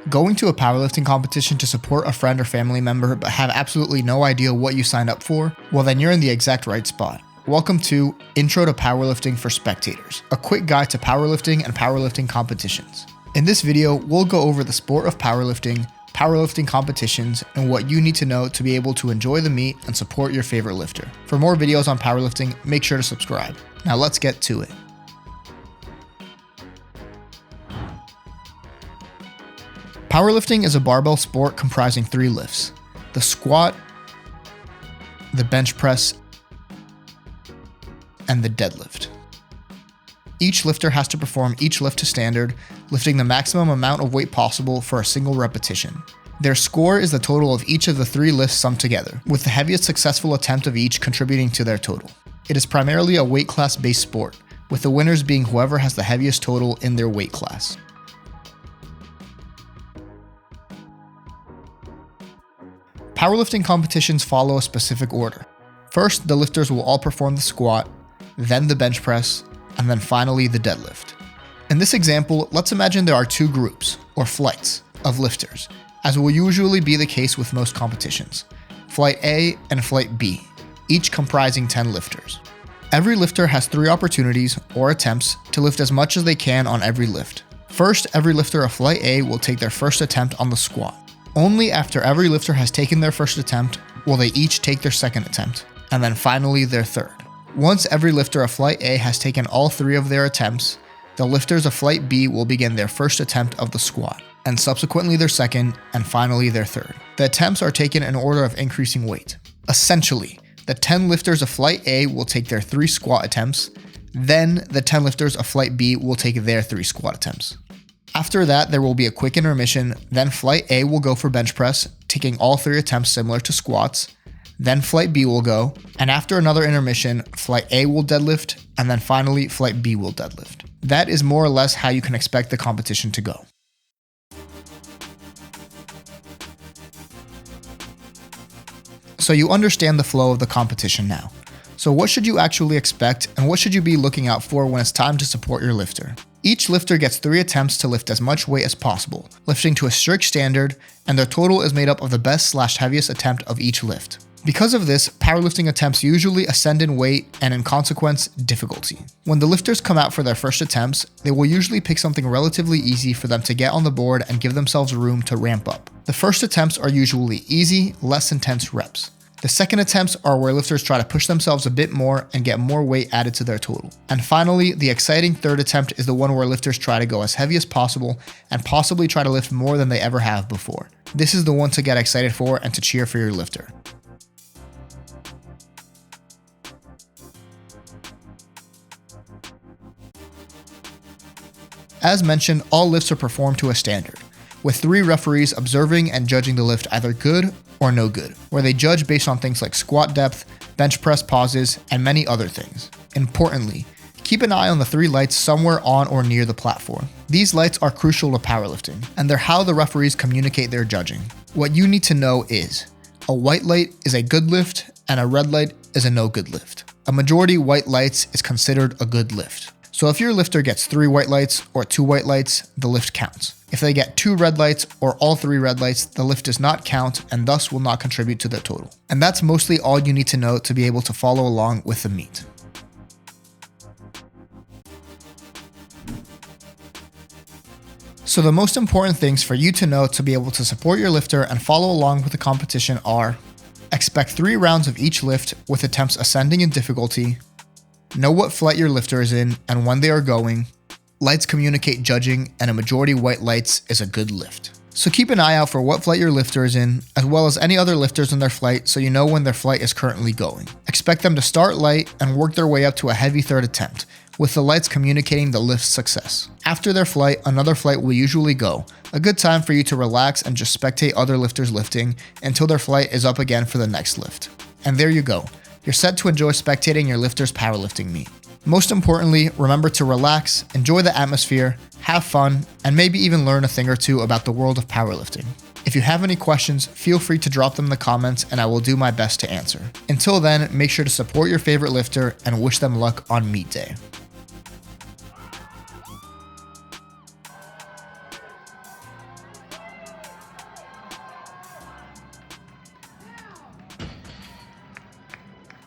Going to a powerlifting competition to support a friend or family member but have absolutely no idea what you signed up for? Well, then you're in the exact right spot. Welcome to Intro to Powerlifting for Spectators, a quick guide to powerlifting and powerlifting competitions. In this video, we'll go over the sport of powerlifting, powerlifting competitions, and what you need to know to be able to enjoy the meet and support your favorite lifter. For more videos on powerlifting, make sure to subscribe. Now let's get to it. Powerlifting is a barbell sport comprising 3 lifts: the squat, the bench press, and the deadlift. Each lifter has to perform each lift to standard, lifting the maximum amount of weight possible for a single repetition. Their score is the total of each of the 3 lifts summed together, with the heaviest successful attempt of each contributing to their total. It is primarily a weight class-based sport, with the winners being whoever has the heaviest total in their weight class. Powerlifting competitions follow a specific order. First, the lifters will all perform the squat, then the bench press, and then finally the deadlift. In this example, let's imagine there are 2 groups, or flights, of lifters, as will usually be the case with most competitions: Flight A and Flight B, each comprising 10 lifters. Every lifter has 3 opportunities, or attempts, to lift as much as they can on every lift. First, every lifter of Flight A will take their first attempt on the squat. Only after every lifter has taken their first attempt will they each take their second attempt, and then finally their third. Once every lifter of Flight A has taken all 3 of their attempts, the lifters of Flight B will begin their first attempt of the squat, and subsequently their second, and finally their third. The attempts are taken in order of increasing weight. Essentially, the 10 lifters of Flight A will take their 3 squat attempts, then the 10 lifters of Flight B will take their 3 squat attempts. After that, there will be a quick intermission, then Flight A will go for bench press, taking all 3 attempts similar to squats, then Flight B will go, and after another intermission, Flight A will deadlift, and then finally Flight B will deadlift. That is more or less how you can expect the competition to go. So you understand the flow of the competition now. So what should you actually expect, and what should you be looking out for when it's time to support your lifter? Each lifter gets 3 attempts to lift as much weight as possible, lifting to a strict standard, and their total is made up of the best/heaviest attempt of each lift. Because of this, powerlifting attempts usually ascend in weight and in consequence, difficulty. When the lifters come out for their first attempts, they will usually pick something relatively easy for them to get on the board and give themselves room to ramp up. The first attempts are usually easy, less intense reps. The second attempts are where lifters try to push themselves a bit more and get more weight added to their total. And finally, the exciting third attempt is the one where lifters try to go as heavy as possible and possibly try to lift more than they ever have before. This is the one to get excited for and to cheer for your lifter. As mentioned, all lifts are performed to a standard, with 3 referees observing and judging the lift either good or no good, where they judge based on things like squat depth, bench press pauses, and many other things. Importantly, keep an eye on the 3 lights somewhere on or near the platform. These lights are crucial to powerlifting, and they're how the referees communicate their judging. What you need to know is, a white light is a good lift, and a red light is a no good lift. A majority white lights is considered a good lift. So if your lifter gets 3 white lights or 2 white lights, the lift counts. If they get 2 red lights or all 3 red lights, the lift does not count and thus will not contribute to their total. And that's mostly all you need to know to be able to follow along with the meet. So the most important things for you to know to be able to support your lifter and follow along with the competition are: expect 3 rounds of each lift with attempts ascending in difficulty, know what flight your lifter is in and when they are going, lights communicate judging, and a majority white lights is a good lift. So keep an eye out for what flight your lifter is in, as well as any other lifters in their flight so you know when their flight is currently going. Expect them to start light and work their way up to a heavy third attempt, with the lights communicating the lift's success. After their flight, another flight will usually go, a good time for you to relax and just spectate other lifters lifting until their flight is up again for the next lift. And there you go. You're set to enjoy spectating your lifter's powerlifting meet. Most importantly, remember to relax, enjoy the atmosphere, have fun, and maybe even learn a thing or 2 about the world of powerlifting. If you have any questions, feel free to drop them in the comments and I will do my best to answer. Until then, make sure to support your favorite lifter and wish them luck on meet day.